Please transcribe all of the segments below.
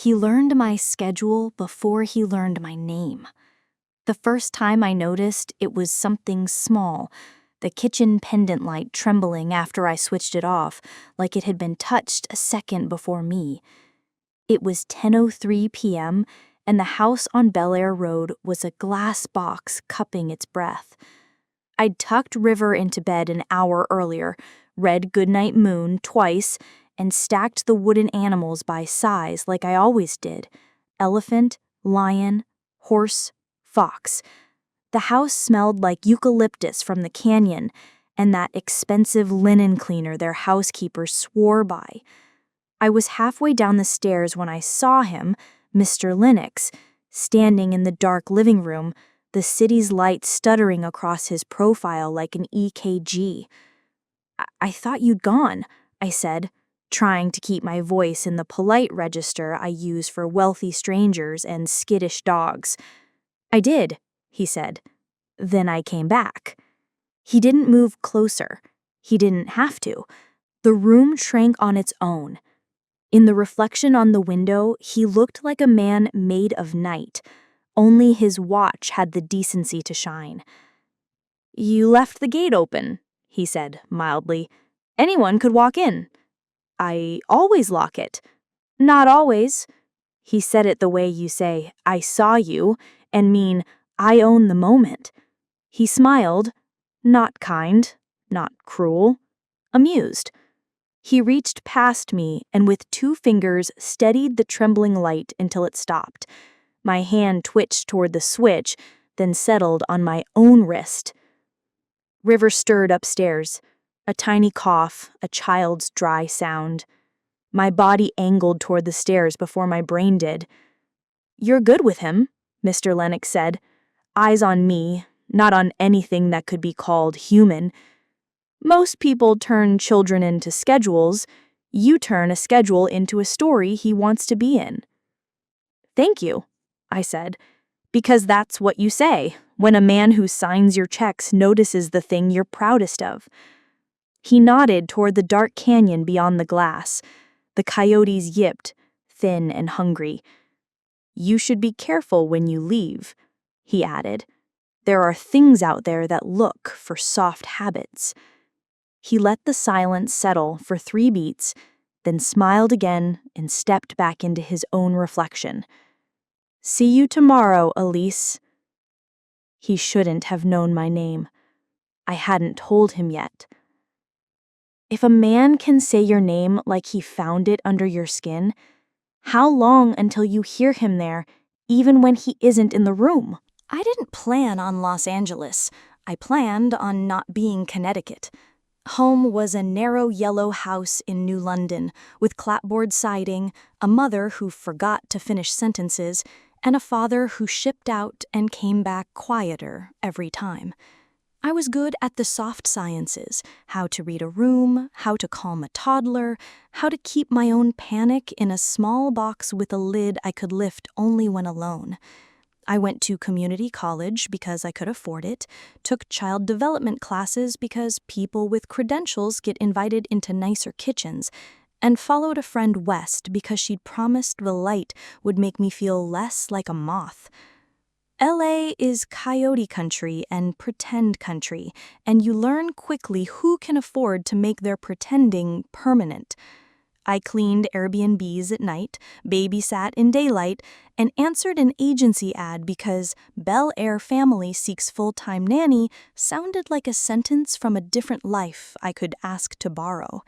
He learned my schedule before he learned my name. The first time I noticed, it was something small, the kitchen pendant light trembling after I switched it off, like it had been touched a second before me. It was 10:03 p.m., and the house on Bel Air Road was a glass box cupping its breath. I'd tucked River into bed an hour earlier, read Goodnight Moon twice, and stacked the wooden animals by size like I always did: elephant, lion, horse, fox. The house smelled like eucalyptus from the canyon and that expensive linen cleaner their housekeeper swore by. I was halfway down the stairs when I saw him, Mr. Lennox, standing in the dark living room, the city's light stuttering across his profile like an EKG. I thought you'd gone," I said, trying to keep my voice in the polite register I use for wealthy strangers and skittish dogs. "I did," he said. "Then I came back." He didn't move closer. He didn't have to. The room shrank on its own. In the reflection on the window, he looked like a man made of night. Only his watch had the decency to shine. "You left the gate open," he said mildly. "Anyone could walk in." "I always lock it." "Not always." He said it the way you say, "I saw you," and mean, "I own the moment." He smiled, not kind, not cruel, amused. He reached past me and with 2 fingers steadied the trembling light until it stopped. My hand twitched toward the switch, then settled on my own wrist. River stirred upstairs. A tiny cough, a child's dry sound. My body angled toward the stairs before my brain did. "You're good with him," Mr. Lennox said. Eyes on me, not on anything that could be called human. "Most people turn children into schedules. You turn a schedule into a story he wants to be in." "Thank you," I said, "because that's what you say when a man who signs your checks notices the thing you're proudest of." He nodded toward the dark canyon beyond the glass. The coyotes yipped, thin and hungry. "You should be careful when you leave," he added. "There are things out there that look for soft habits." He let the silence settle for 3 beats, then smiled again and stepped back into his own reflection. "See you tomorrow, Elise." He shouldn't have known my name. I hadn't told him yet. If a man can say your name like he found it under your skin, how long until you hear him there, even when he isn't in the room? I didn't plan on Los Angeles. I planned on not being Connecticut. Home was a narrow yellow house in New London, with clapboard siding, a mother who forgot to finish sentences, and a father who shipped out and came back quieter every time. I was good at the soft sciences: how to read a room, how to calm a toddler, how to keep my own panic in a small box with a lid I could lift only when alone. I went to community college because I could afford it, took child development classes because people with credentials get invited into nicer kitchens, and followed a friend west because she'd promised the light would make me feel less like a moth. LA is coyote country and pretend country, and you learn quickly who can afford to make their pretending permanent. I cleaned Airbnbs at night, babysat in daylight, and answered an agency ad because Bel Air family seeks full-time nanny sounded like a sentence from a different life I could ask to borrow.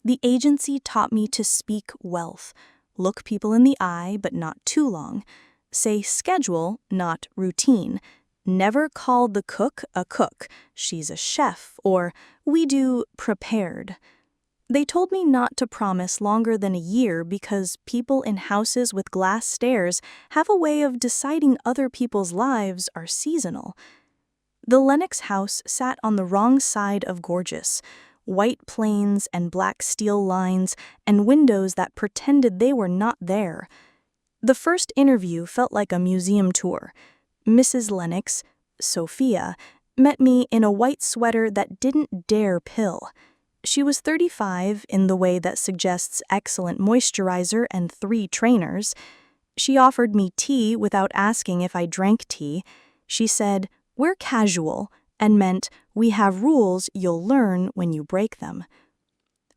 The agency taught me to speak wealth, look people in the eye but not too long, say schedule, not routine, never call the cook a cook, she's a chef, or we do prepared. They told me not to promise longer than a year because people in houses with glass stairs have a way of deciding other people's lives are seasonal. The Lennox house sat on the wrong side of gorgeous: white plains and black steel lines and windows that pretended they were not there. The first interview felt like a museum tour. Mrs. Lennox, Sophia, met me in a white sweater that didn't dare pill. She was 35 in the way that suggests excellent moisturizer and 3 trainers. She offered me tea without asking if I drank tea. She said, "We're casual," and meant, "We have rules you'll learn when you break them."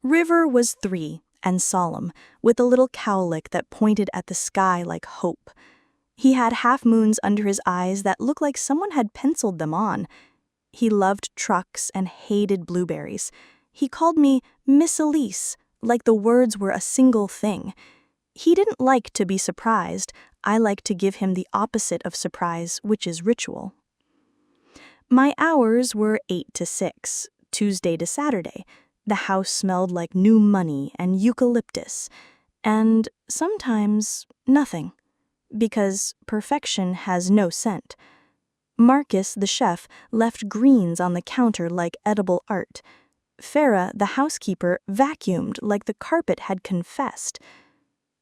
River was 3 and solemn, with a little cowlick that pointed at the sky like hope. He had half-moons under his eyes that looked like someone had penciled them on. He loved trucks and hated blueberries. He called me Miss Elise, like the words were a single thing. He didn't like to be surprised. I like to give him the opposite of surprise, which is ritual. My hours were 8 to 6, Tuesday to Saturday. The house smelled like new money and eucalyptus, and sometimes nothing, because perfection has no scent. Marcus, the chef, left greens on the counter like edible art. Farah, the housekeeper, vacuumed like the carpet had confessed.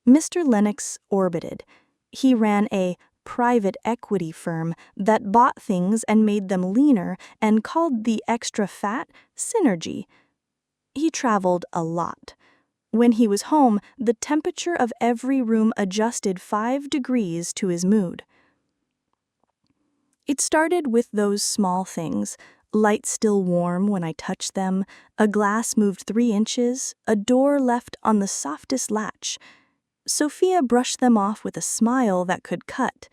Mr. Lennox orbited. He ran a private equity firm that bought things and made them leaner and called the extra fat synergy. He traveled a lot. When he was home, the temperature of every room adjusted 5 degrees to his mood. It started with those small things: lights still warm when I touched them, a glass moved 3 inches, a door left on the softest latch. Sophia brushed them off with a smile that could cut.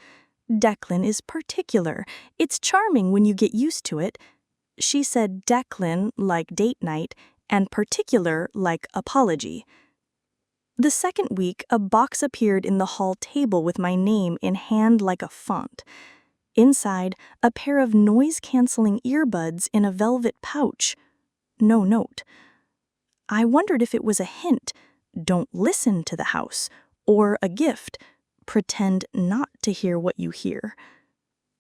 "Declan is particular. It's charming when you get used to it." She said Declan like date night and particular like apology. The second week, a box appeared in the hall table with my name in hand like a font. Inside, a pair of noise-canceling earbuds in a velvet pouch. No note. I wondered if it was a hint, "Don't listen to the house," or a gift, "Pretend not to hear what you hear."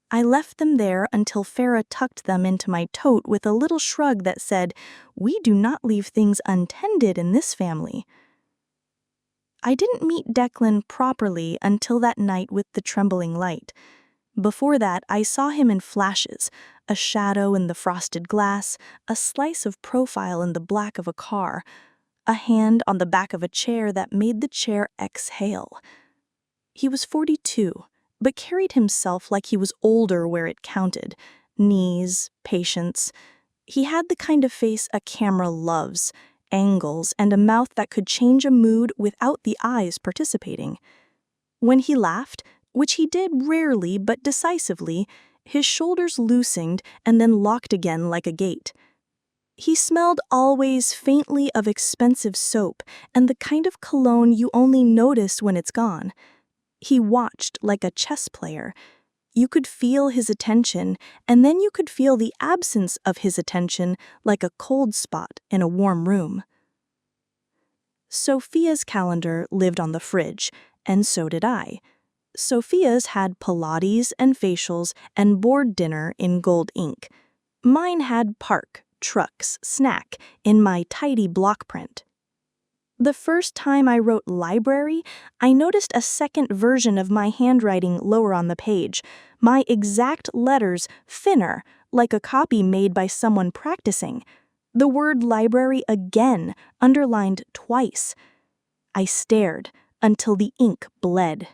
I left them there until Farah tucked them into my tote with a little shrug that said, "We do not leave things untended in this family." I didn't meet Declan properly until that night with the trembling light. Before that, I saw him in flashes: a shadow in the frosted glass, a slice of profile in the black of a car, a hand on the back of a chair that made the chair exhale. He was 42, but carried himself like he was older where it counted: knees, patience. He had the kind of face a camera loves: angles and a mouth that could change a mood without the eyes participating. When he laughed, which he did rarely but decisively, his shoulders loosened and then locked again like a gate. He smelled always faintly of expensive soap and the kind of cologne you only notice when it's gone. He watched like a chess player. You could feel his attention, and then you could feel the absence of his attention like a cold spot in a warm room. Sophia's calendar lived on the fridge, and so did I. Sophia's had Pilates and facials and board dinner in gold ink. Mine had park, trucks, snack in my tidy block print. The first time I wrote library, I noticed a second version of my handwriting lower on the page, my exact letters thinner, like a copy made by someone practicing. The word library again, underlined twice. I stared until the ink bled.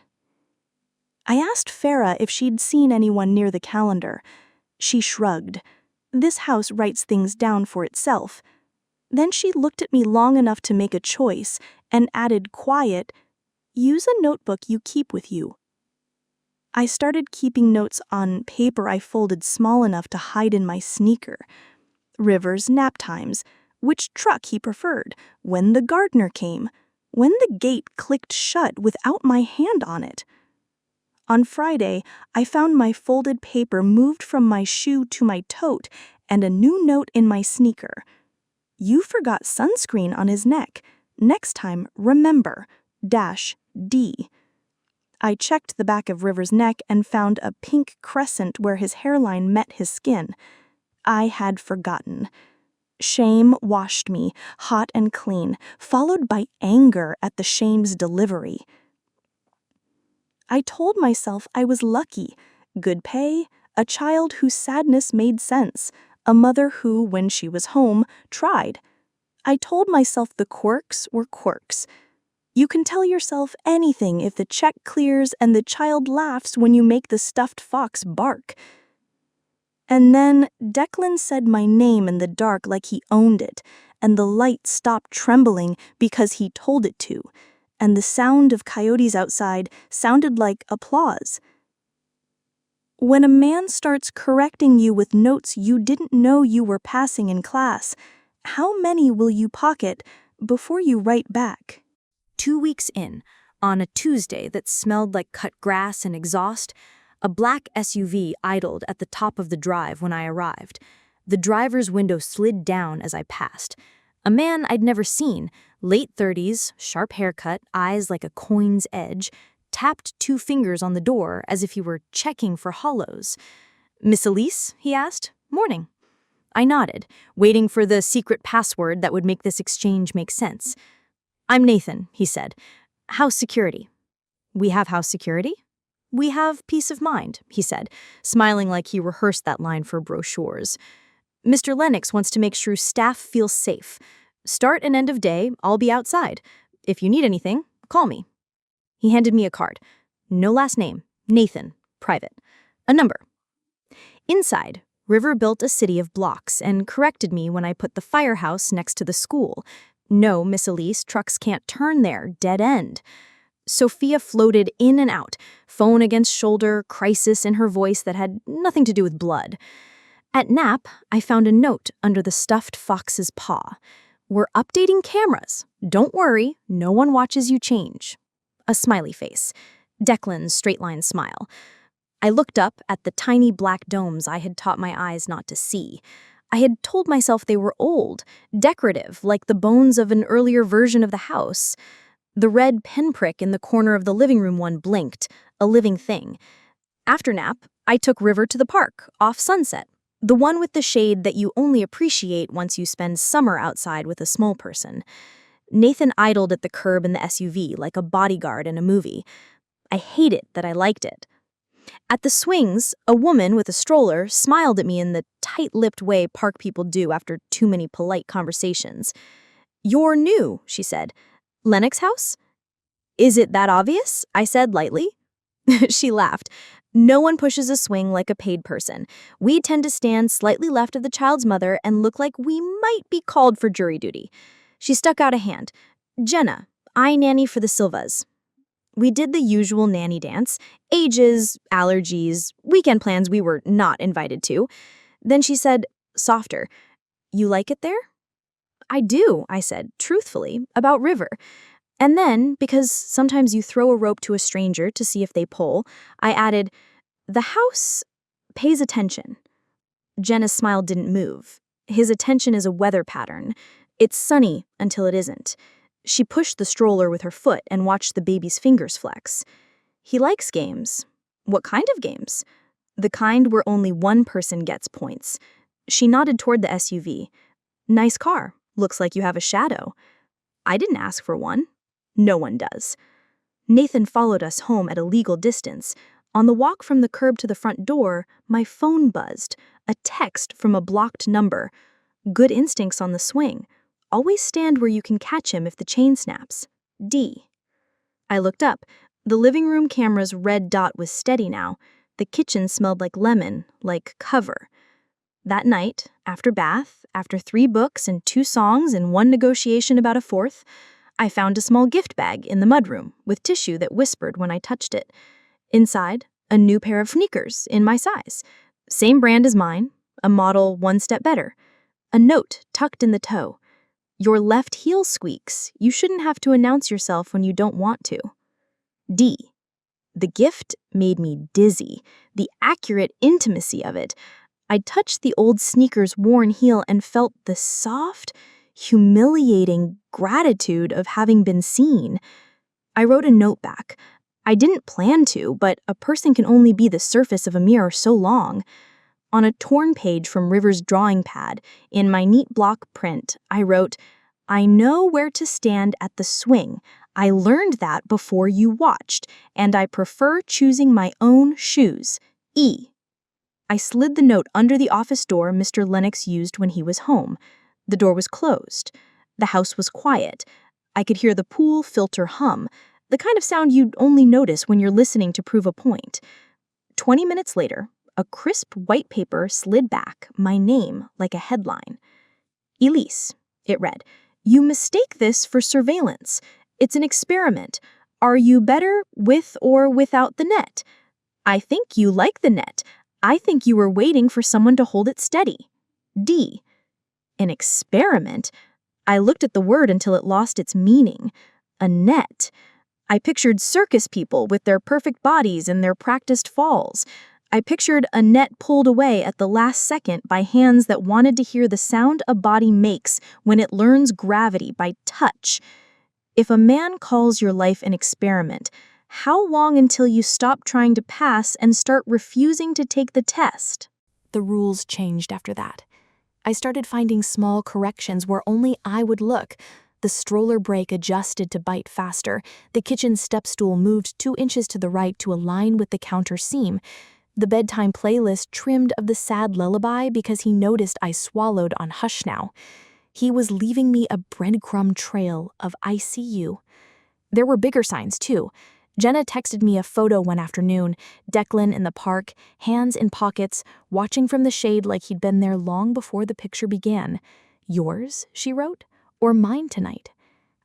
I asked Farah if she'd seen anyone near the calendar. She shrugged. This house writes things down for itself. Then she looked at me long enough to make a choice and added quiet, "Use a notebook you keep with you." I started keeping notes on paper I folded small enough to hide in my sneaker. River's nap times, which truck he preferred, when the gardener came, when the gate clicked shut without my hand on it. On Friday, I found my folded paper moved from my shoe to my tote and a new note in my sneaker. "You forgot sunscreen on his neck. Next time, remember, -D." I checked the back of River's neck and found a pink crescent where his hairline met his skin. I had forgotten. Shame washed me, hot and clean, followed by anger at the shame's delivery. I told myself I was lucky: good pay, a child whose sadness made sense, a mother who, when she was home, tried. I told myself the quirks were quirks. You can tell yourself anything if the check clears and the child laughs when you make the stuffed fox bark. And then Declan said my name in the dark like he owned it, and the light stopped trembling because he told it to, and the sound of coyotes outside sounded like applause. When a man starts correcting you with notes you didn't know you were passing in class, how many will you pocket before you write back? 2 weeks in, on a Tuesday that smelled like cut grass and exhaust, a black SUV idled at the top of the drive when I arrived. The driver's window slid down as I passed. A man I'd never seen, late 30s, sharp haircut, eyes like a coin's edge, tapped 2 fingers on the door as if he were checking for hollows. "Miss Elise?" he asked. "Morning." I nodded, waiting for the secret password that would make this exchange make sense. "I'm Nathan," he said. "House security." "We have house security?" "We have peace of mind," he said, smiling like he rehearsed that line for brochures. "Mr. Lennox wants to make sure staff feels safe. Start and end of day, I'll be outside. If you need anything, call me." He handed me a card. No last name. Nathan. Private. A number. Inside, River built a city of blocks and corrected me when I put the firehouse next to the school. "No, Miss Elise, trucks can't turn there. Dead end." Sophia floated in and out, phone against shoulder, crisis in her voice that had nothing to do with blood. At nap, I found a note under the stuffed fox's paw. "We're updating cameras. Don't worry, no one watches you change." A smiley face. Declan's straight-line smile. I looked up at the tiny black domes I had taught my eyes not to see. I had told myself they were old, decorative, like the bones of an earlier version of the house. The red pinprick in the corner of the living room one blinked, a living thing. After nap, I took River to the park, off Sunset, the one with the shade that you only appreciate once you spend summer outside with a small person. Nathan idled at the curb in the SUV like a bodyguard in a movie. I hated that I liked it. At the swings, a woman with a stroller smiled at me in the tight-lipped way park people do after too many polite conversations. "You're new," she said. "Lennox House?" "Is it that obvious?" I said lightly. She laughed. "No one pushes a swing like a paid person. We tend to stand slightly left of the child's mother and look like we might be called for jury duty." She stuck out a hand. "Jenna, I nanny for the Silvas." We did the usual nanny dance, ages, allergies, weekend plans we were not invited to. Then she said, softer, "You like it there?" "I do," I said, truthfully, about River. And then, because sometimes you throw a rope to a stranger to see if they pull, I added, "The house pays attention." Jenna's smile didn't move. His attention is a weather pattern. It's sunny until it isn't. She pushed the stroller with her foot and watched the baby's fingers flex. "He likes games." "What kind of games?" "The kind where only one person gets points." She nodded toward the SUV. "Nice car. Looks like you have a shadow." "I didn't ask for one." "No one does." Nathan followed us home at a legal distance. On the walk from the curb to the front door, my phone buzzed. A text from a blocked number. "Good instincts on the swing. Always stand where you can catch him if the chain snaps. D." I looked up. The living room camera's red dot was steady now. The kitchen smelled like lemon, like cover. That night, after bath, after 3 books and 2 songs and 1 negotiation about a 4th, I found a small gift bag in the mudroom with tissue that whispered when I touched it. Inside, a new pair of sneakers in my size. Same brand as mine, a model 1 step better. A note tucked in the toe. "Your left heel squeaks. You shouldn't have to announce yourself when you don't want to." D. The gift made me dizzy. The accurate intimacy of it. I touched the old sneaker's worn heel and felt the soft, humiliating gratitude of having been seen. I wrote a note back. I didn't plan to, but a person can only be the surface of a mirror so long. On a torn page from River's drawing pad, in my neat block print, I wrote, "I know where to stand at the swing. I learned that before you watched, and I prefer choosing my own shoes. E." I slid the note under the office door Mr. Lennox used when he was home. The door was closed. The house was quiet. I could hear the pool filter hum, the kind of sound you'd only notice when you're listening to prove a point. 20 minutes later, a crisp white paper slid back, my name like a headline. Elise, it read, "You mistake this for surveillance. It's an experiment. Are you better with or without the net? I think you like the net. I think you were waiting for someone to hold it steady. D. An experiment? I looked at the word until it lost its meaning. A net. I pictured circus people with their perfect bodies and their practiced falls. I pictured a net pulled away at the last second by hands that wanted to hear the sound a body makes when it learns gravity by touch. If a man calls your life an experiment, how long until you stop trying to pass and start refusing to take the test?" The rules changed after that. I started finding small corrections where only I would look. The stroller brake adjusted to bite faster. The kitchen step stool moved 2 inches to the right to align with the counter seam. The bedtime playlist trimmed of the sad lullaby because he noticed I swallowed on Hush Now. He was leaving me a breadcrumb trail of I see you. There were bigger signs, too. Jenna texted me a photo one afternoon, Declan in the park, hands in pockets, watching from the shade like he'd been there long before the picture began. "Yours," she wrote, "or mine tonight?"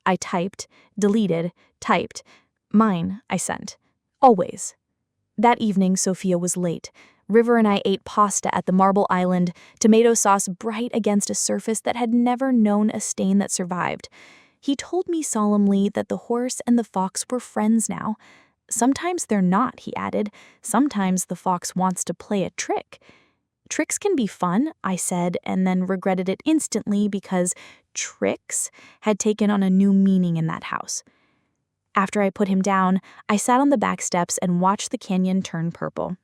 I typed, deleted, typed. "Mine," I sent. Always. That evening, Sophia was late. River and I ate pasta at the Marble Island, tomato sauce bright against a surface that had never known a stain that survived. He told me solemnly that the horse and the fox were friends now. "Sometimes they're not," he added. "Sometimes the fox wants to play a trick." "Tricks can be fun," I said, and then regretted it instantly because tricks had taken on a new meaning in that house. After I put him down, I sat on the back steps and watched the canyon turn purple.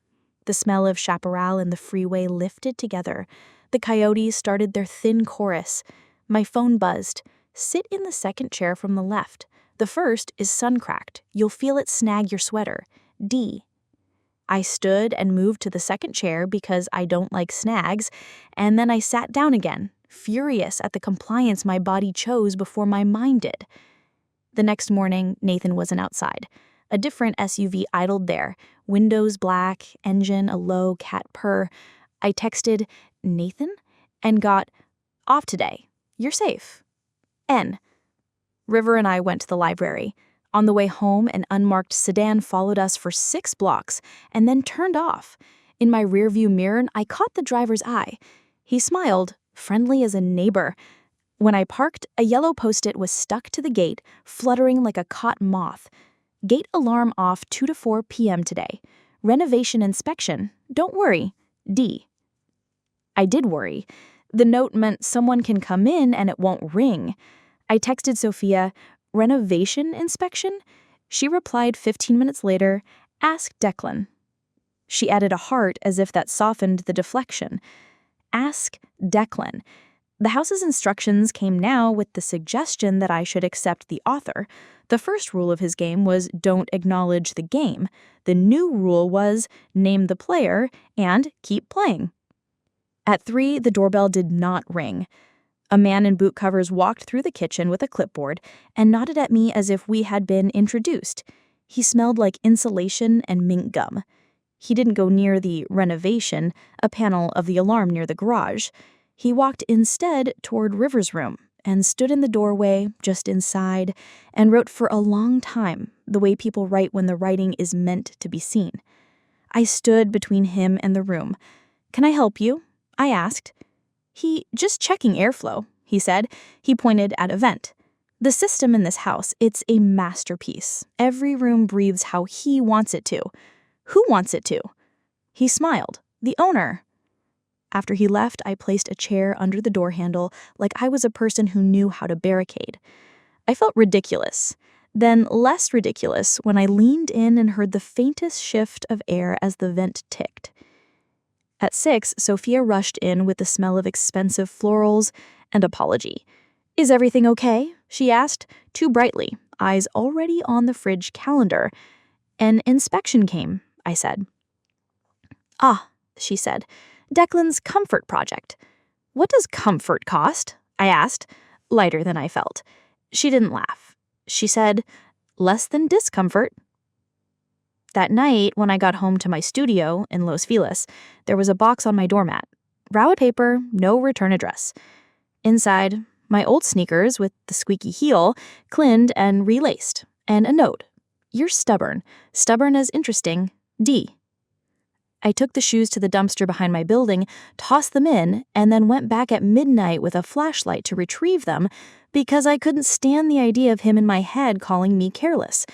The smell of chaparral and the freeway lifted together. The coyotes started their thin chorus. My phone buzzed. "Sit in the second chair from the left. The first is sun-cracked. You'll feel it snag your sweater. D." I stood and moved to the second chair because I don't like snags, and then I sat down again, furious at the compliance my body chose before my mind did. The next morning, Nathan wasn't outside. A different SUV idled there, windows black, engine a low cat purr. I texted, "Nathan?" and got, "Off today. You're safe. N." River and I went to the library. On the way home, an unmarked sedan followed us for 6 blocks and then turned off. In my rearview mirror, I caught the driver's eye. He smiled, friendly as a neighbor. When I parked, a yellow post-it was stuck to the gate, fluttering like a caught moth. "Gate alarm off 2 to 4 p.m. today. Renovation inspection. Don't worry. D." I did worry. The note meant someone can come in and it won't ring. I texted Sophia, "Renovation inspection?" She replied 15 minutes later, "Ask Declan." She added a heart as if that softened the deflection. Ask Declan. The house's instructions came now with the suggestion that I should accept the author. The first rule of his game was don't acknowledge the game. The new rule was name the player and keep playing. At 3, the doorbell did not ring. A man in boot covers walked through the kitchen with a clipboard and nodded at me as if we had been introduced. He smelled like insulation and mint gum. He didn't go near the renovation, a panel of the alarm near the garage. He walked instead toward River's room and stood in the doorway, just inside, and wrote for a long time, the way people write when the writing is meant to be seen. I stood between him and the room. "Can I help you?" I asked. Just checking airflow," he said. He pointed at a vent. "The system in this house, it's a masterpiece. Every room breathes how he wants it to." "Who wants it to?" He smiled. "The owner." After he left, I placed a chair under the door handle like I was a person who knew how to barricade. I felt ridiculous, then less ridiculous when I leaned in and heard the faintest shift of air as the vent ticked. At 6, Sophia rushed in with the smell of expensive florals and apology. "Is everything okay?" she asked, too brightly, eyes already on the fridge calendar. "An inspection came," I said. "Ah," she said, "Declan's comfort project." "What does comfort cost?" I asked. lighter than I felt. She didn't laugh. She said, "Less than discomfort." That night, when I got home to my studio in Los Feliz, there was a box on my doormat. Routed paper, no return address. Inside, my old sneakers with the squeaky heel, cleaned and relaced, and a note. "You're stubborn. Stubborn as interesting. D." I took the shoes to the dumpster behind my building, tossed them in, and then went back at midnight with a flashlight to retrieve them because I couldn't stand the idea of him in my head calling me careless.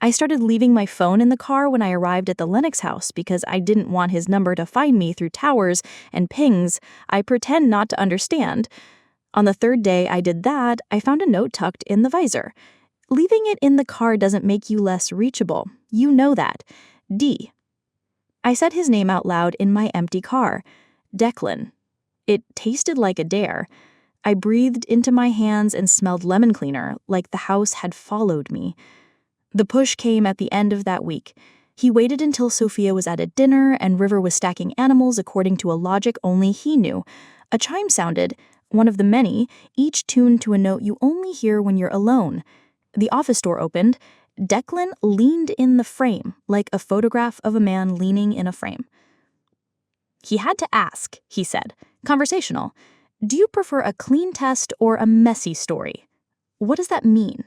I started leaving my phone in the car when I arrived at the Lennox house because I didn't want his number to find me through towers and pings I pretend not to understand. On the third day I did that, I found a note tucked in the visor. Leaving it in the car doesn't make you less reachable. You know that. D. I said his name out loud in my empty car. Declan. It tasted like a dare. I breathed into my hands and smelled lemon cleaner, like the house had followed me. The push came at the end of that week. He waited until Sophia was at a dinner and River was stacking animals according to a logic only he knew. A chime sounded, one of the many, each tuned to a note you only hear when you're alone. The office door opened. Declan leaned in the frame, like a photograph of a man leaning in a frame. "He had to ask," he said, conversational. "Do you prefer a clean test or a messy story?" "What does that mean?"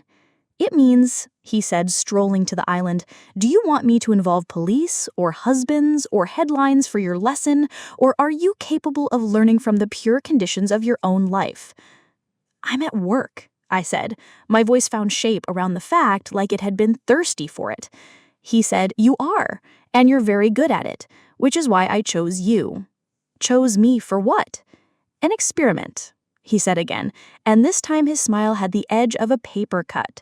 "It means," he said, strolling to the island, "do you want me to involve police or husbands or headlines for your lesson, or are you capable of learning from the pure conditions of your own life?" "I'm at work," I said. My voice found shape around the fact like it had been thirsty for it. He said, "You are, and you're very good at it, which is why I chose you." "Chose me for what?" "An experiment," he said again, and this time his smile had the edge of a paper cut.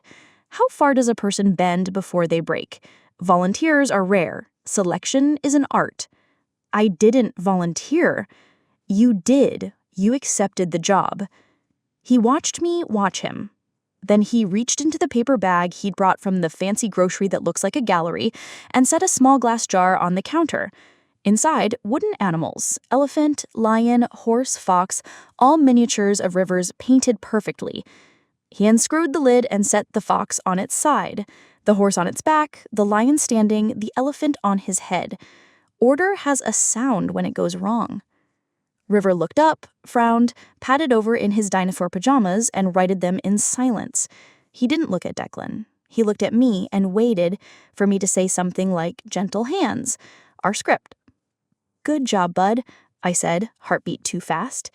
"How far does a person bend before they break? Volunteers are rare. Selection is an art." "I didn't volunteer." "You did. You accepted the job." He watched me watch him. Then he reached into the paper bag he'd brought from the fancy grocery that looks like a gallery and set a small glass jar on the counter. Inside, wooden animals, elephant, lion, horse, fox, all miniatures of Rivers painted perfectly. He unscrewed the lid and set the fox on its side, the horse on its back, the lion standing, the elephant on his head. Order has a sound when it goes wrong. River looked up, frowned, patted over in his dinosaur pajamas, and righted them in silence. He didn't look at Declan. He looked at me and waited for me to say something like, "Gentle hands," our script. "Good job, bud," I said, heartbeat too fast.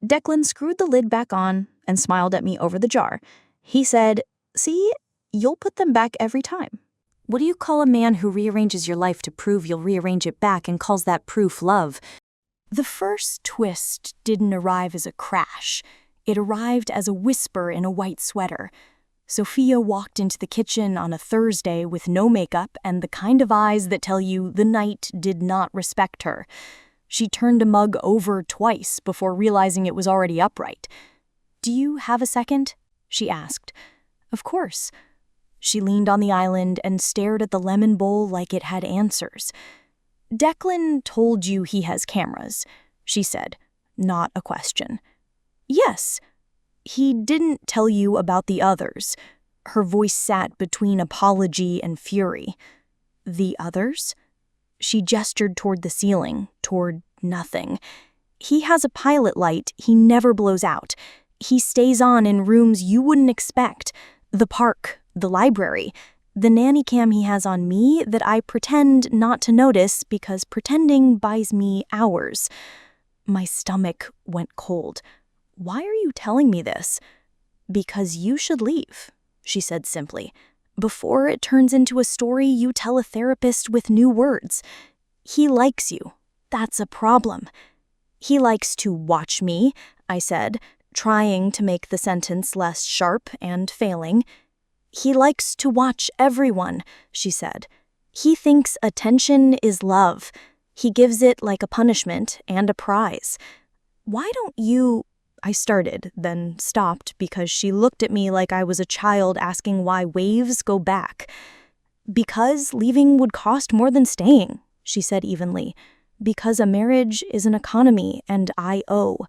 Declan screwed the lid back on and smiled at me over the jar. He said, "See, you'll put them back every time." What do you call a man who rearranges your life to prove you'll rearrange it back and calls that proof love? The first twist didn't arrive as a crash. It arrived as a whisper in a white sweater. Sophia walked into the kitchen on a Thursday with no makeup and the kind of eyes that tell you the night did not respect her. She turned a mug over twice before realizing it was already upright. "Do you have a second?" she asked. "Of course." She leaned on the island and stared at the lemon bowl like it had answers. "Declan told you he has cameras," she said, not a question. "Yes." "He didn't tell you about the others." Her voice sat between apology and fury. "The others?" She gestured toward the ceiling, toward nothing. "He has a pilot light he never blows out. He stays on in rooms you wouldn't expect. The park, the library. The nanny cam he has on me that I pretend not to notice because pretending buys me hours." My stomach went cold. "Why are you telling me this?" "Because you should leave," she said simply, "before it turns into a story you tell a therapist with new words. He likes you. That's a problem." "He likes to watch me," I said, trying to make the sentence less sharp and failing. "He likes to watch everyone," she said. "He thinks attention is love. He gives it like a punishment and a prize. Why don't you—" I started, then stopped because she looked at me like I was a child asking why waves go back. "Because leaving would cost more than staying," she said evenly. "Because a marriage is an economy and I owe.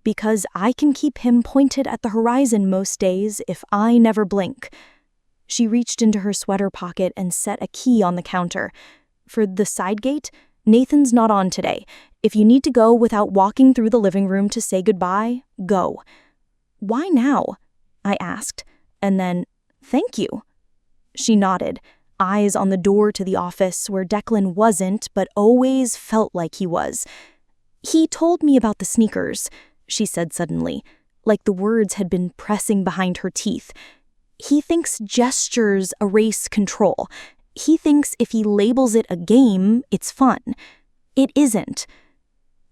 Because I can keep him pointed at the horizon most days if I never blink. She reached into her sweater pocket and set a key on the counter. For the side gate, Nathan's not on today. If you need to go without walking through the living room to say goodbye, go. Why now? I asked, and then, thank you. She nodded, eyes on the door to the office where Declan wasn't but always felt like he was. He told me about the sneakers, she said suddenly, like the words had been pressing behind her teeth. He thinks gestures erase control. He thinks if he labels it a game, it's fun. It isn't.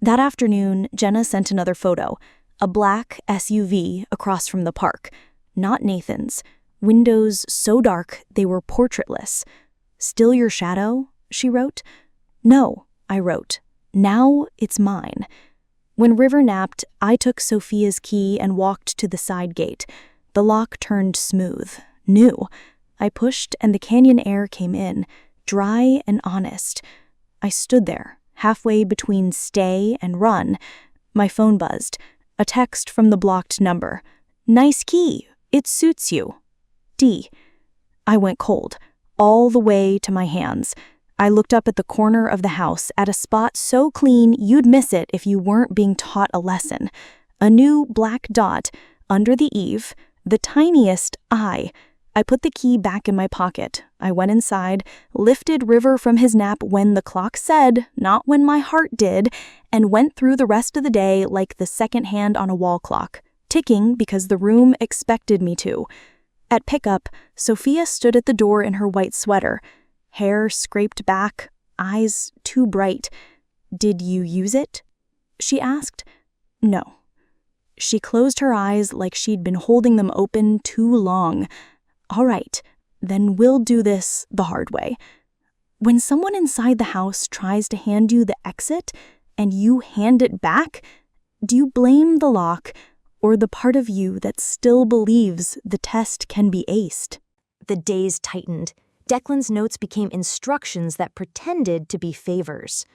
That afternoon, Jenna sent another photo, a black SUV across from the park. Not Nathan's. Windows so dark they were portraitless. Still your shadow? She wrote. No, I wrote. Now it's mine. When River napped, I took Sophia's key and walked to the side gate. The lock turned smooth, new. I pushed and the canyon air came in, dry and honest. I stood there, halfway between stay and run. My phone buzzed. A text from the blocked number. Nice key. It suits you. D. I went cold, all the way to my hands. I looked up at the corner of the house at a spot so clean you'd miss it if you weren't being taught a lesson. A new black dot, under the eave, the tiniest I. I put the key back in my pocket. I went inside, lifted River from his nap when the clock said, not when my heart did, and went through the rest of the day like the second hand on a wall clock, ticking because the room expected me to. At pickup, Sophia stood at the door in her white sweater, hair scraped back, eyes too bright. Did you use it? She asked. No. She closed her eyes like she'd been holding them open too long. All right, then we'll do this the hard way. When someone inside the house tries to hand you the exit and you hand it back, do you blame the lock or the part of you that still believes the test can be aced? The days tightened. Declan's notes became instructions that pretended to be favors.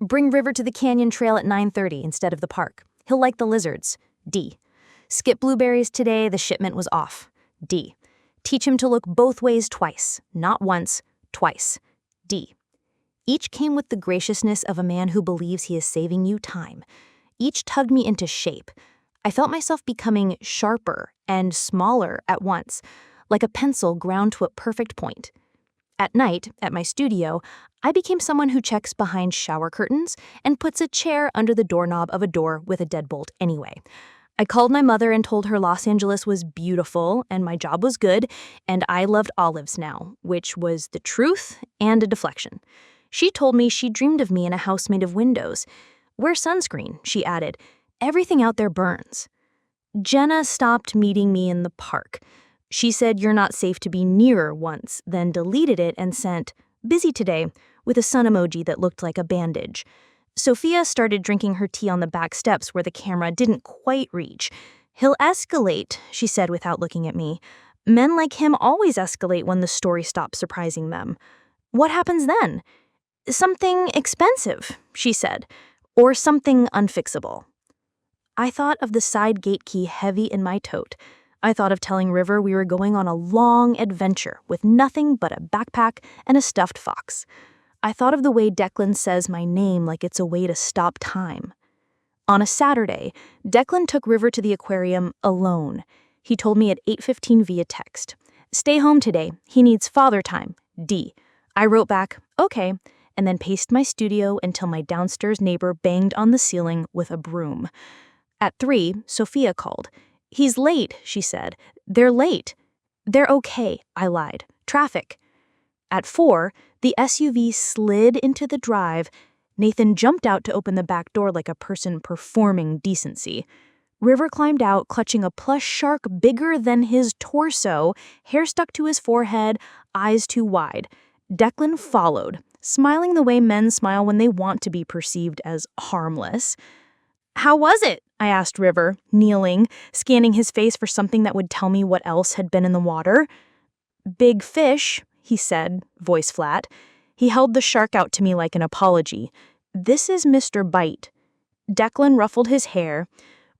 Bring River to the canyon trail at 9:30 instead of the park. He'll like the lizards. D. Skip blueberries today, the shipment was off. D. Teach him to look both ways twice, not once, twice. D. Each came with the graciousness of a man who believes he is saving you time. Each tugged me into shape. I felt myself becoming sharper and smaller at once, like a pencil ground to a perfect point. At night, at my studio, I became someone who checks behind shower curtains and puts a chair under the doorknob of a door with a deadbolt anyway. I called my mother and told her Los Angeles was beautiful and my job was good, and I loved olives now, which was the truth and a deflection. She told me she dreamed of me in a house made of windows. Wear sunscreen, she added. Everything out there burns. Jenna stopped meeting me in the park. She said you're not safe to be near once, then deleted it and sent, busy today, with a sun emoji that looked like a bandage. Sophia started drinking her tea on the back steps where the camera didn't quite reach. He'll escalate, she said without looking at me. Men like him always escalate when the story stops surprising them. What happens then? Something expensive, she said, or something unfixable. I thought of the side gate key heavy in my tote. I thought of telling River we were going on a long adventure with nothing but a backpack and a stuffed fox. I thought of the way Declan says my name like it's a way to stop time. On a Saturday, Declan took River to the aquarium alone. He told me at 8:15 via text. Stay home today. He needs father time. D. I wrote back, okay, and then paced my studio until my downstairs neighbor banged on the ceiling with a broom. At 3, Sophia called. He's late, she said. They're late. They're okay, I lied. Traffic. At 4, the SUV slid into the drive. Nathan jumped out to open the back door like a person performing decency. River climbed out, clutching a plush shark bigger than his torso, hair stuck to his forehead, eyes too wide. Declan followed, smiling the way men smile when they want to be perceived as harmless. How was it? I asked River, kneeling, scanning his face for something that would tell me what else had been in the water. Big fish, he said, voice flat. He held the shark out to me like an apology. This is Mr. Bite. Declan ruffled his hair.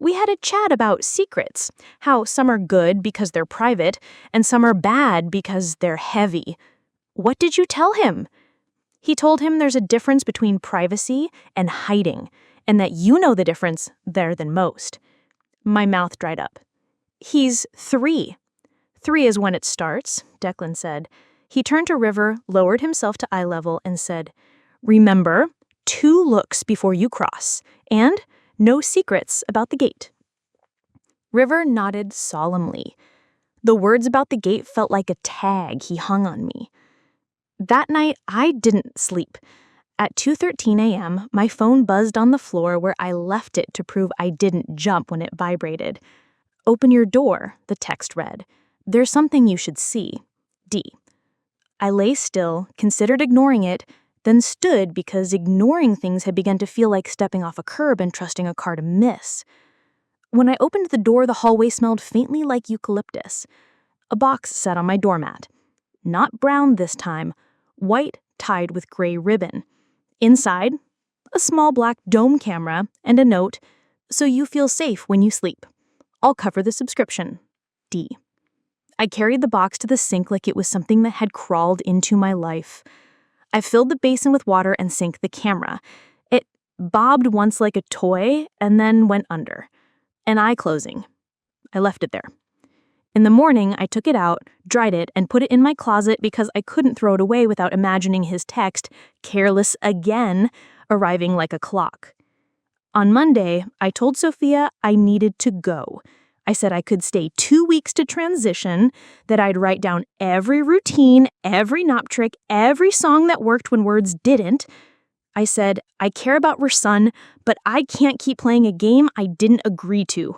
We had a chat about secrets, how some are good because they're private, and some are bad because they're heavy. What did you tell him? He told him there's a difference between privacy and hiding, and that you know the difference better than most. My mouth dried up. He's 3. 3 is when it starts, Declan said. He turned to River, lowered himself to eye level, and said, "Remember, 2 looks before you cross, and no secrets about the gate." River nodded solemnly. The words about the gate felt like a tag he hung on me. That night, I didn't sleep. At 2:13 a.m., my phone buzzed on the floor where I left it to prove I didn't jump when it vibrated. "Open your door," the text read. "There's something you should see. D." I lay still, considered ignoring it, then stood because ignoring things had begun to feel like stepping off a curb and trusting a car to miss. When I opened the door, the hallway smelled faintly like eucalyptus. A box sat on my doormat. Not brown this time, white tied with gray ribbon. Inside, a small black dome camera and a note, "So you feel safe when you sleep. I'll cover the subscription. D." I carried the box to the sink like it was something that had crawled into my life. I filled the basin with water and sank the camera. It bobbed once like a toy and then went under. An eye closing. I left it there. In the morning, I took it out, dried it, and put it in my closet because I couldn't throw it away without imagining his text, "Careless again," arriving like a clock. On Monday, I told Sophia I needed to go. I said I could stay 2 weeks to transition, that I'd write down every routine, every knob trick, every song that worked when words didn't. I said, I care about our son, but I can't keep playing a game I didn't agree to.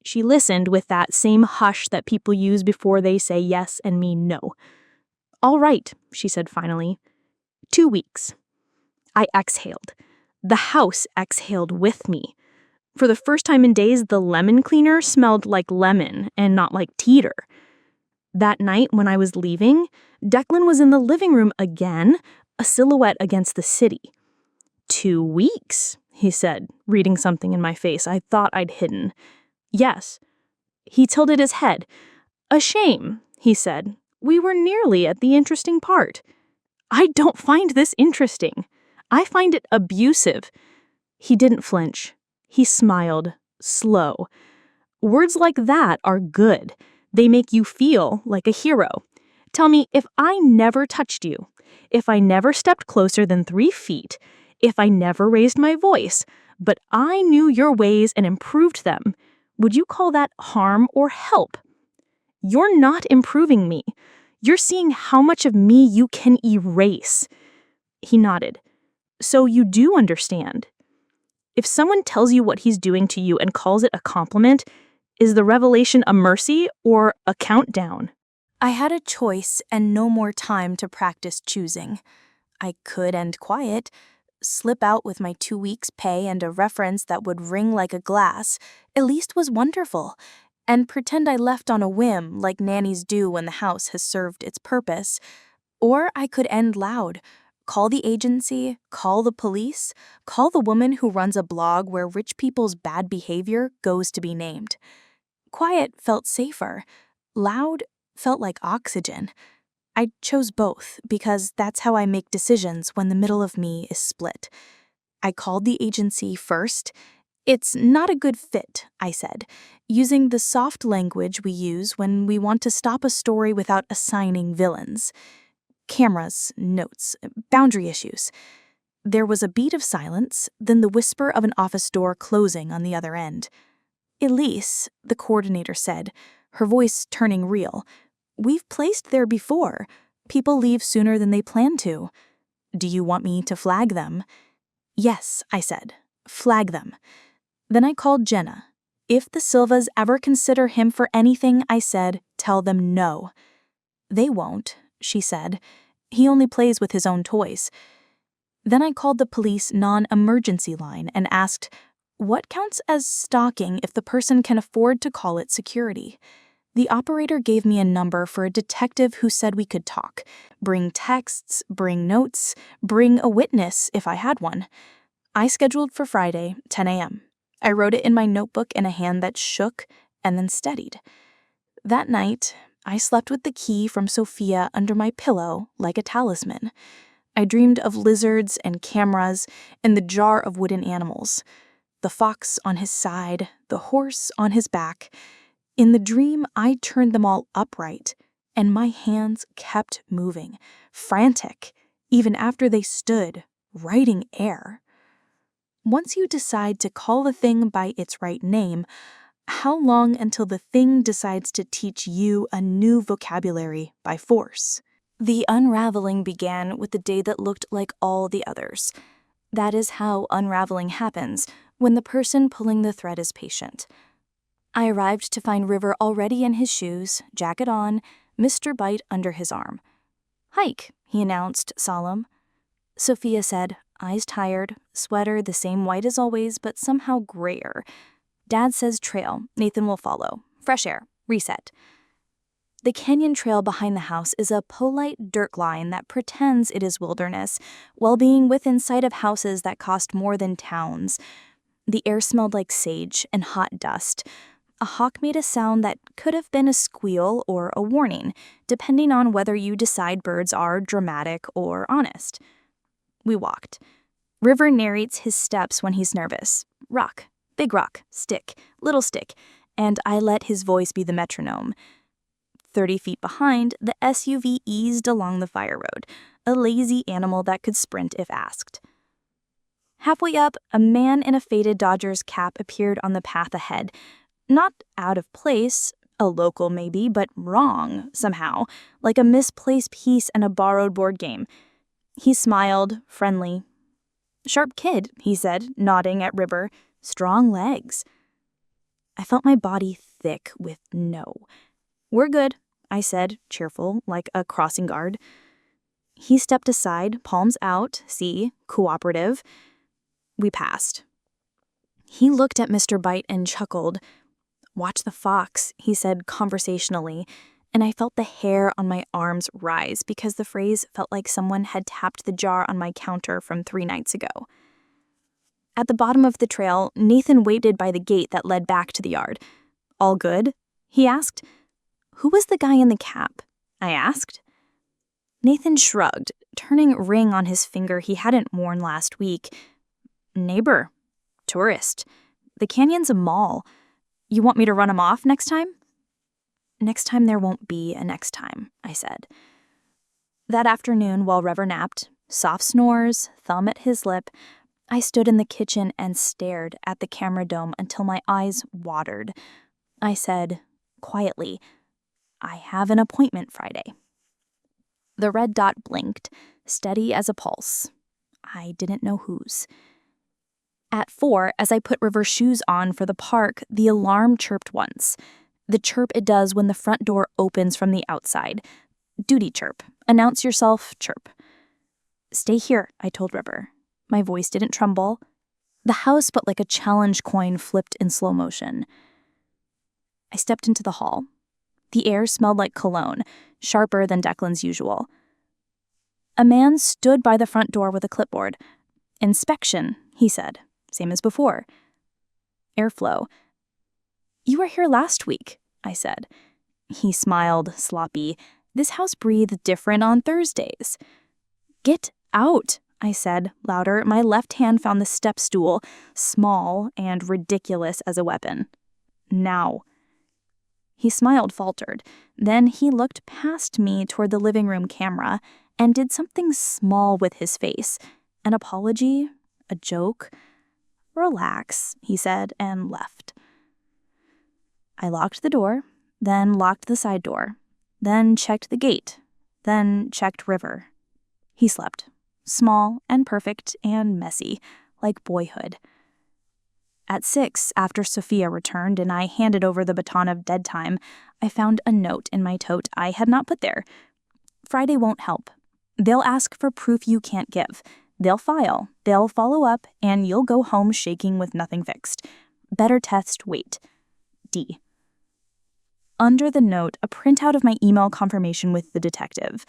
She listened with that same hush that people use before they say yes and mean no. "All right," she said finally. 2 weeks. I exhaled. The house exhaled with me. For the first time in days, the lemon cleaner smelled like lemon and not like teeter. That night when I was leaving, Declan was in the living room again, a silhouette against the city. 2 weeks, he said, reading something in my face I thought I'd hidden. Yes. He tilted his head. "A shame," he said. "We were nearly at the interesting part." "I don't find this interesting. I find it abusive." He didn't flinch. He smiled, slow. "Words like that are good. They make you feel like a hero. Tell me, if I never touched you, if I never stepped closer than 3 feet, if I never raised my voice, but I knew your ways and improved them, would you call that harm or help? You're not improving me. You're seeing how much of me you can erase." He nodded. "So you do understand. If someone tells you what he's doing to you and calls it a compliment, is the revelation a mercy or a countdown?" I had a choice and no more time to practice choosing. I could end quiet, slip out with my 2 weeks' pay and a reference that would ring like a glass, at least was wonderful, and pretend I left on a whim like nannies do when the house has served its purpose. Or I could end loud, call the agency, call the police, call the woman who runs a blog where rich people's bad behavior goes to be named. Quiet felt safer. Loud felt like oxygen. I chose both because that's how I make decisions when the middle of me is split. I called the agency first. "It's not a good fit," I said, using the soft language we use when we want to stop a story without assigning villains. Cameras, notes, boundary issues. There was a beat of silence, then the whisper of an office door closing on the other end. "Elise," the coordinator said, her voice turning real, "we've placed there before. People leave sooner than they plan to. Do you want me to flag them?" "Yes," I said. "Flag them." Then I called Jenna. If the Silvas ever consider him for anything, I said, tell them no. "They won't," she said. "He only plays with his own toys." Then I called the police non-emergency line and asked, what counts as stalking if the person can afford to call it security? The operator gave me a number for a detective who said we could talk, bring texts, bring notes, bring a witness if I had one. I scheduled for Friday, 10 a.m. I wrote it in my notebook in a hand that shook and then steadied. That night, I slept with the key from Sophia under my pillow like a talisman. I dreamed of lizards and cameras and the jar of wooden animals. The fox on his side, the horse on his back. In the dream, I turned them all upright, and my hands kept moving, frantic, even after they stood, writing air. Once you decide to call the thing by its right name, how long until the thing decides to teach you a new vocabulary by force? The unraveling began with the day that looked like all the others. That is how unraveling happens, when the person pulling the thread is patient. I arrived to find River already in his shoes, jacket on, Mr. Bite under his arm. "Hike," he announced, solemn. Sophia said, eyes tired, sweater the same white as always, but somehow grayer. Dad says trail, Nathan will follow. Fresh air, reset. The canyon trail behind the house is a polite dirt line that pretends it is wilderness, while being within sight of houses that cost more than towns. The air smelled like sage and hot dust. A hawk made a sound that could have been a squeal or a warning, depending on whether you decide birds are dramatic or honest. We walked. River narrates his steps when he's nervous. Rock, big rock, stick, little stick, and I let his voice be the metronome. 30 feet behind, the SUV eased along the fire road, a lazy animal that could sprint if asked. Halfway up, a man in a faded Dodgers cap appeared on the path ahead. Not out of place, a local maybe, but wrong, somehow, like a misplaced piece in a borrowed board game. He smiled, friendly. "Sharp kid," he said, nodding at River. "Strong legs." I felt my body thick with no. "We're good," I said, cheerful, like a crossing guard. He stepped aside, palms out, see, cooperative. We passed. He looked at Mr. Bite and chuckled. "Watch the fox," he said conversationally, and I felt the hair on my arms rise because the phrase felt like someone had tapped the jar on my counter from 3 nights ago. At the bottom of the trail, Nathan waited by the gate that led back to the yard. "All good?" he asked. "Who was the guy in the cap?" I asked. Nathan shrugged, turning a ring on his finger he hadn't worn last week. "Neighbor. Tourist. The canyon's a mall. You want me to run him off next time?" "Next time there won't be a next time," I said. That afternoon, while River napped, soft snores, thumb at his lip, I stood in the kitchen and stared at the camera dome until my eyes watered. I said, quietly, "I have an appointment Friday." The red dot blinked, steady as a pulse. I didn't know whose. At 4, as I put River's shoes on for the park, the alarm chirped once. The chirp it does when the front door opens from the outside. Duty chirp. Announce yourself chirp. "Stay here," I told River. My voice didn't tremble. The house felt like a challenge coin flipped in slow motion. I stepped into the hall. The air smelled like cologne, sharper than Declan's usual. A man stood by the front door with a clipboard. "Inspection," he said, same as before. Airflow. "You were here last week," I said. He smiled, sloppy. "This house breathed different on Thursdays." "Get out," I said, louder. My left hand found the step stool, small and ridiculous as a weapon. "Now." He smiled, faltered. Then he looked past me toward the living room camera and did something small with his face. An apology? A joke? "Relax," he said, and left. I locked the door, then locked the side door, then checked the gate, then checked River. He slept, small and perfect and messy, like boyhood. At 6, after Sophia returned and I handed over the baton of dead time, I found a note in my tote I had not put there. "Friday won't help. They'll ask for proof you can't give. They'll file, they'll follow up, and you'll go home shaking with nothing fixed. Better test wait. D." Under the note, a printout of my email confirmation with the detective.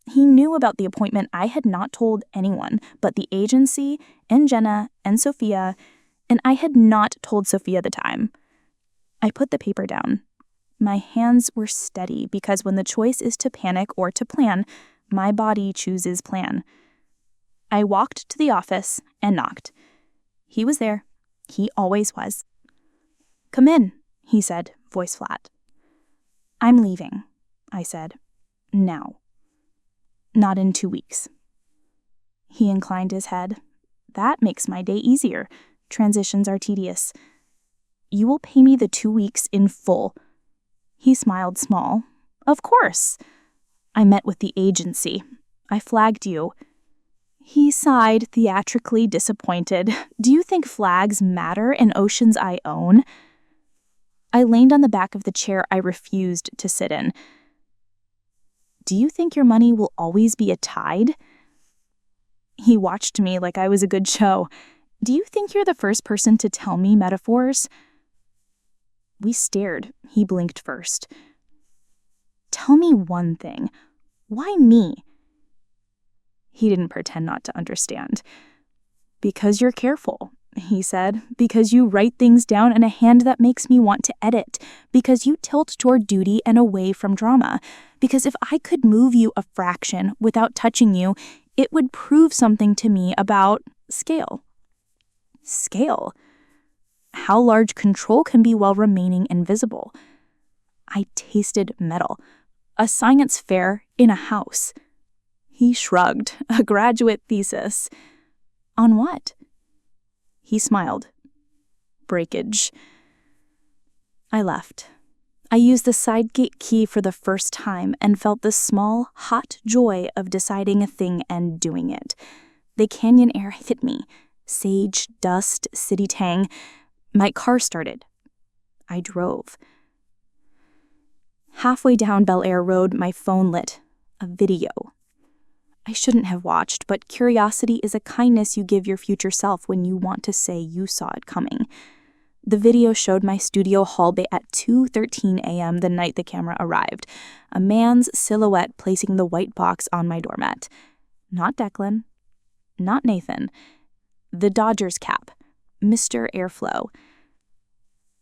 He knew about the appointment I had not told anyone but the agency and Jenna and Sophia, and I had not told Sophia the time. I put the paper down. My hands were steady because when the choice is to panic or to plan, my body chooses plan. I walked to the office and knocked. He was there. He always was. "Come in," he said, voice flat. "I'm leaving," I said. "Now. Not in 2 weeks." He inclined his head. "That makes my day easier. Transitions are tedious. You will pay me the 2 weeks in full." He smiled small. "Of course. I met with the agency. I flagged you." He sighed, theatrically disappointed. "Do you think flags matter in oceans I own?" I leaned on the back of the chair I refused to sit in. "Do you think your money will always be a tide?" He watched me like I was a good show. "Do you think you're the first person to tell me metaphors?" We stared. He blinked first. "Tell me one thing. Why me?" He didn't pretend not to understand. "Because you're careful," he said. "Because you write things down in a hand that makes me want to edit. Because you tilt toward duty and away from drama. Because if I could move you a fraction without touching you, it would prove something to me about scale." Scale? How large control can be while remaining invisible. I tasted metal. A science fair in a house. He shrugged. "A graduate thesis." "On what?" He smiled. "Breakage." I left. I used the side gate key for the first time and felt the small, hot joy of deciding a thing and doing it. The canyon air hit me. Sage, dust, city tang. My car started. I drove. Halfway down Bel Air Road, my phone lit. A video. I shouldn't have watched, but curiosity is a kindness you give your future self when you want to say you saw it coming. The video showed my studio hallway at 2:13 a.m. the night the camera arrived. A man's silhouette placing the white box on my doormat. Not Declan. Not Nathan. The Dodgers cap. Mr. Airflow.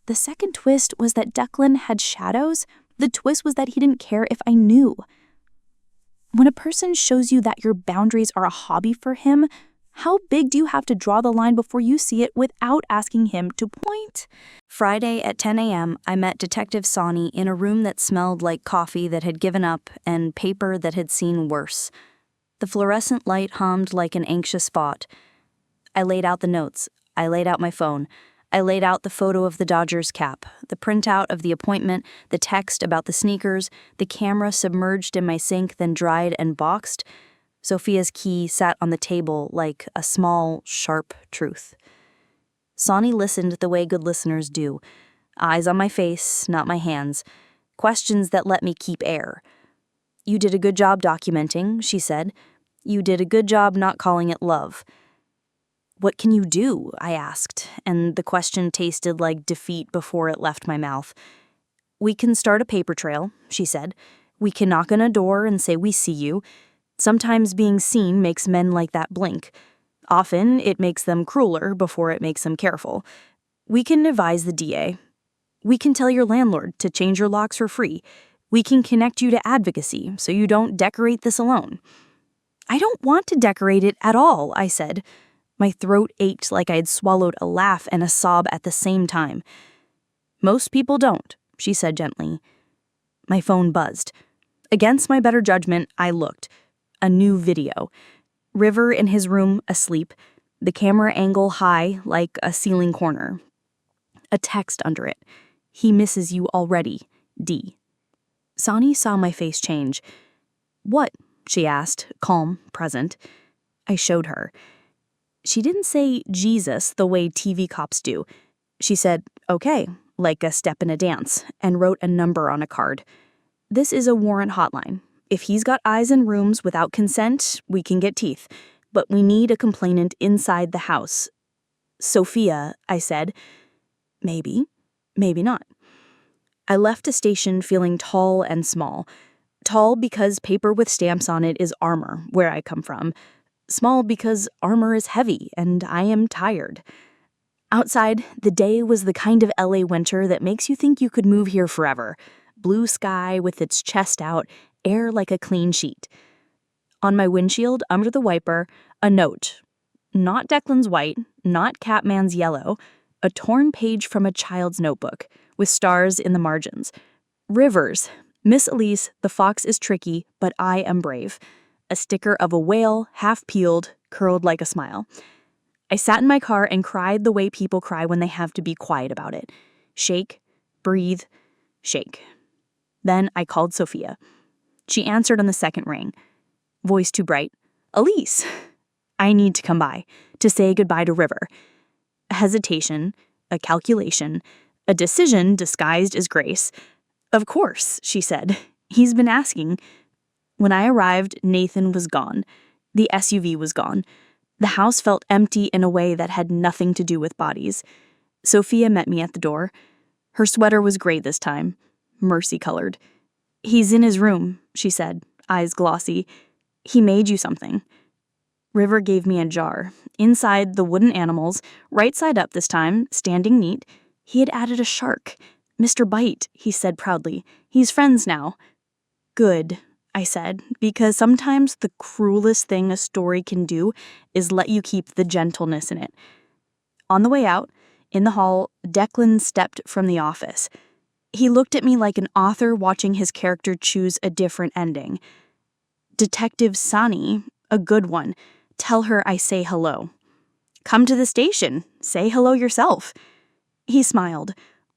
The second twist was that Declan had shadows. The twist was that he didn't care if I knew. When a person shows you that your boundaries are a hobby for him, how big do you have to draw the line before you see it without asking him to point? Friday at 10 a.m., I met Detective Sawney in a room that smelled like coffee that had given up and paper that had seen worse. The fluorescent light hummed like an anxious thought. I laid out the notes. I laid out my phone. I laid out the photo of the Dodgers cap, the printout of the appointment, the text about the sneakers, the camera submerged in my sink, then dried and boxed. Sophia's key sat on the table like a small, sharp truth. Sawney listened the way good listeners do. Eyes on my face, not my hands. Questions that let me keep air. "You did a good job documenting," she said. "You did a good job not calling it love." "What can you do?" I asked, and the question tasted like defeat before it left my mouth. "We can start a paper trail," she said. "We can knock on a door and say we see you. Sometimes being seen makes men like that blink. Often it makes them crueler before it makes them careful. We can advise the DA. We can tell your landlord to change your locks for free. We can connect you to advocacy so you don't decorate this alone." "I don't want to decorate it at all," I said. My throat ached like I had swallowed a laugh and a sob at the same time. "Most people don't," she said gently. My phone buzzed. Against my better judgment, I looked. A new video. River in his room, asleep. The camera angle high, like a ceiling corner. A text under it. "He misses you already, D." Sawney saw my face change. "What?" she asked, calm, present. I showed her. She didn't say Jesus the way TV cops do. She said, "Okay," like a step in a dance, and wrote a number on a card. "This is a warrant hotline. If he's got eyes in rooms without consent, we can get teeth. But we need a complainant inside the house." "Sophia," I said. "Maybe. Maybe not." I left the station feeling tall and small. Tall because paper with stamps on it is armor, where I come from. Small because armor is heavy and I am tired. Outside, the day was the kind of LA winter that makes you think you could move here forever. Blue sky with its chest out, air like a clean sheet. On my windshield, under the wiper, a note. Not Declan's white, not Catman's yellow, a torn page from a child's notebook, with stars in the margins. Rivers. Miss Elise, the fox is tricky, but I am brave. A sticker of a whale, half peeled, curled like a smile. I sat in my car and cried the way people cry when they have to be quiet about it. Shake, breathe, shake. Then I called Sophia. She answered on the second ring. Voice too bright. Elise, I need to come by, to say goodbye to River. A hesitation, a calculation, a decision disguised as grace. Of course, she said. He's been asking. When I arrived, Nathan was gone. The SUV was gone. The house felt empty in a way that had nothing to do with bodies. Sophia met me at the door. Her sweater was gray this time, mercy-colored. He's in his room, she said, eyes glossy. He made you something. River gave me a jar. Inside, the wooden animals, right side up this time, standing neat. He had added a shark. Mr. Bite, he said proudly. He's friends now. Good, I said, because sometimes the cruelest thing a story can do is let you keep the gentleness in it. On the way out, in the hall, Declan stepped from the office. He looked at me like an author watching his character choose a different ending. Detective Sani, a good one. Tell her I say hello. Come to the station. Say hello yourself. He smiled.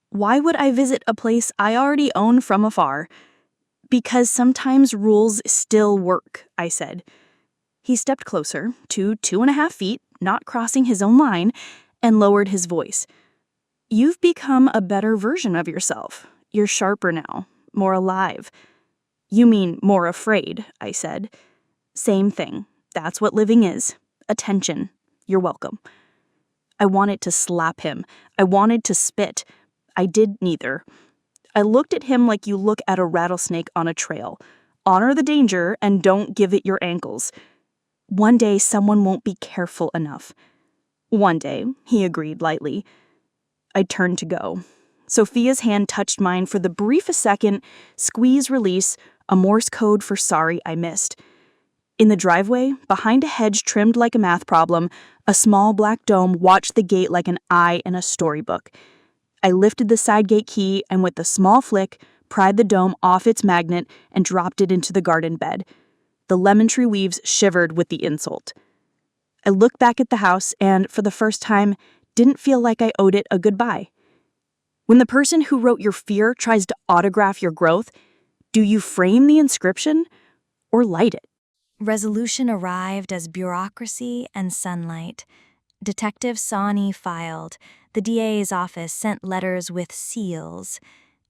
Why would I visit a place I already own from afar? Because sometimes rules still work, I said. He stepped closer, to 2.5 feet, not crossing his own line, and lowered his voice. You've become a better version of yourself. You're sharper now, more alive. You mean more afraid, I said. Same thing. That's what living is. Attention. You're welcome. I wanted to slap him. I wanted to spit. I did neither. I looked at him like you look at a rattlesnake on a trail. Honor the danger and don't give it your ankles. One day someone won't be careful enough. One day, he agreed lightly. I turned to go. Sophia's hand touched mine for the briefest second, squeeze, release, a Morse code for sorry I missed. In the driveway, behind a hedge trimmed like a math problem, a small black dome watched the gate like an eye in a storybook. I lifted the side gate key and with a small flick, pried the dome off its magnet and dropped it into the garden bed. The lemon tree leaves shivered with the insult. I looked back at the house and, for the first time, didn't feel like I owed it a goodbye. When the person who wrote your fear tries to autograph your growth, do you frame the inscription or light it? Resolution arrived as bureaucracy and sunlight. Detective Sani filed. The DA's office sent letters with seals.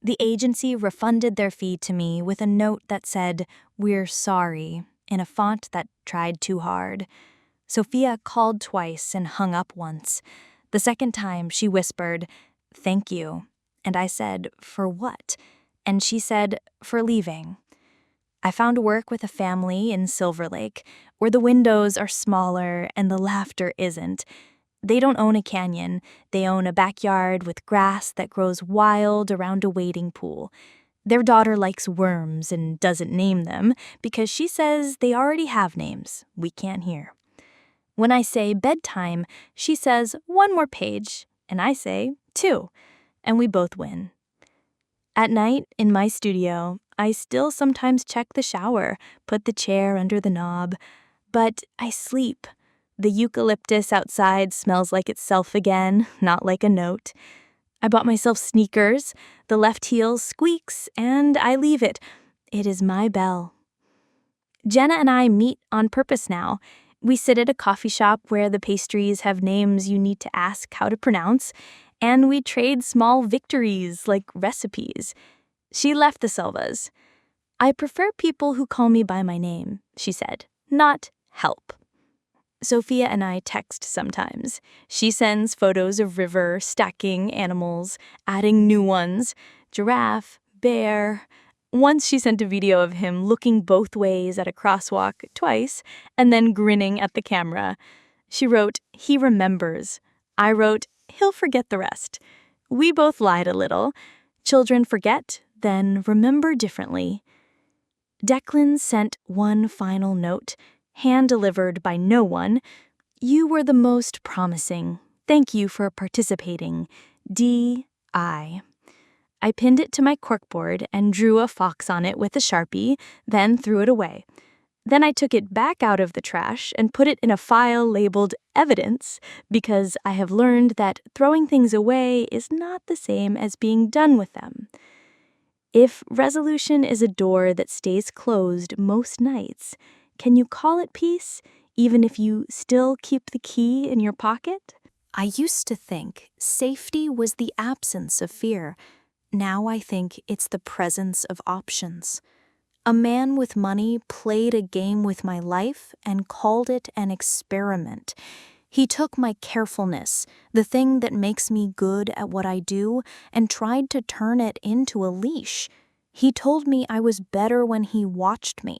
The agency refunded their fee to me with a note that said, "We're sorry," in a font that tried too hard. Sophia called twice and hung up once. The second time, she whispered, "Thank you." And I said, "For what?" And she said, "For leaving." I found work with a family in Silver Lake, where the windows are smaller and the laughter isn't. They don't own a canyon. They own a backyard with grass that grows wild around a wading pool. Their daughter likes worms and doesn't name them because she says they already have names we can't hear. When I say bedtime, she says 1 more page, and I say 2, and we both win. At night, in my studio, I still sometimes check the shower, put the chair under the knob, but I sleep. The eucalyptus outside smells like itself again, not like a note. I bought myself sneakers, the left heel squeaks, and I leave it. It is my bell. Jenna and I meet on purpose now. We sit at a coffee shop where the pastries have names you need to ask how to pronounce, and we trade small victories like recipes. She left the Selvas. "I prefer people who call me by my name," she said, "not help." Sophia and I text sometimes. She sends photos of River stacking animals, adding new ones, giraffe, bear. Once she sent a video of him looking both ways at a crosswalk twice and then grinning at the camera. She wrote, "He remembers." I wrote, he'll forget the rest. We both lied a little. Children forget, then remember differently. Declan sent one final note, hand-delivered by no one. You were the most promising. Thank you for participating. D.I. I pinned it to my corkboard and drew a fox on it with a Sharpie, then threw it away. Then I took it back out of the trash and put it in a file labeled evidence, because I have learned that throwing things away is not the same as being done with them. If resolution is a door that stays closed most nights, can you call it peace, even if you still keep the key in your pocket? I used to think safety was the absence of fear. Now I think it's the presence of options. A man with money played a game with my life and called it an experiment. He took my carefulness, the thing that makes me good at what I do, and tried to turn it into a leash. He told me I was better when he watched me.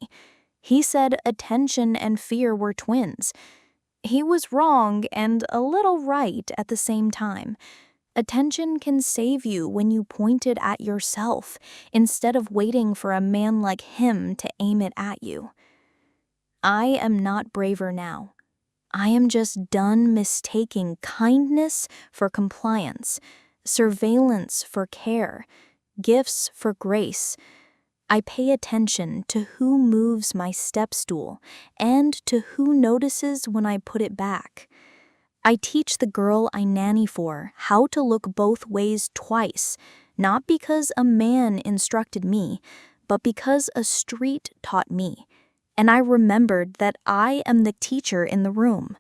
He said attention and fear were twins. He was wrong and a little right at the same time. Attention can save you when you point it at yourself, instead of waiting for a man like him to aim it at you. I am not braver now. I am just done mistaking kindness for compliance, surveillance for care, gifts for grace. I pay attention to who moves my step stool and to who notices when I put it back. I teach the girl I nanny for how to look both ways twice, not because a man instructed me, but because a street taught me, and I remembered that I am the teacher in the room.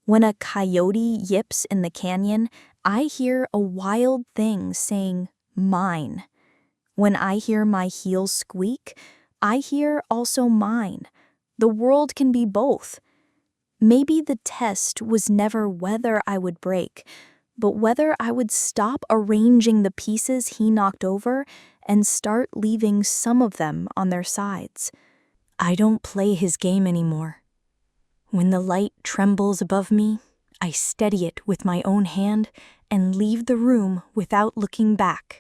When a coyote yips in the canyon, I hear a wild thing saying, "Mine." When I hear my heels squeak, I hear also mine. The world can be both. Maybe the test was never whether I would break, but whether I would stop arranging the pieces he knocked over and start leaving some of them on their sides. I don't play his game anymore. When the light trembles above me, I steady it with my own hand and leave the room without looking back.